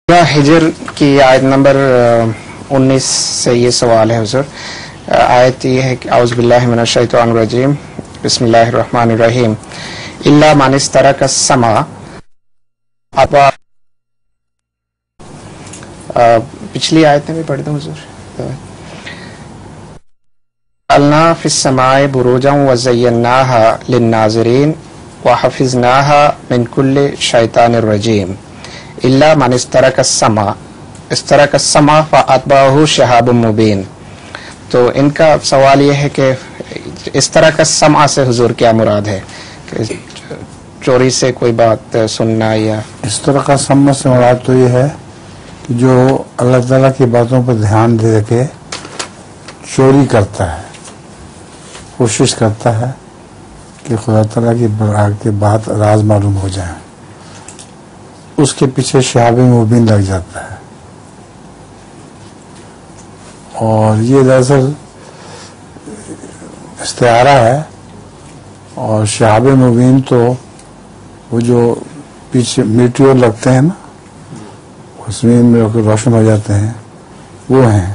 ہجر کی آیت نمبر 19 سے یہ سوال ہے حضور. آیت یہ ہے کہ اعوذ باللہ من الشیطان الرجیم بسم اللہ الرحمن الرحیم الا من استرک السمع. پچھلی آیت میں بھی پڑھ دوں حضور. جعلنا فی السماء بروجا وزیناها للناظرین وحفظناها من کل شیطان الرجیم الا من استرک السمع فاتبعہ شہاب مبین. تو ان کا سوال یہ ہے کہ استرک السمع سے حضور کیا مراد ہے؟ کہ چوری سے کوئی بات سننا یا استرک السمع سے مراد تو یہ ہے کہ جو اللہ تعالیٰ کی باتوں پر دھیان دے کے چوری کرتا ہے، کوشش کرتا ہے کہ خدا تعالیٰ کی بات راز معلوم ہو جائے، اس کے پیچھے شہاب مبین لگ جاتا ہے. اور یہ دراصل استعارہ ہے، اور شہاب مبین تو وہ جو پیچھے میٹیور لگتے ہیں نا، اس میں روشن ہو جاتے ہیں، وہ ہیں.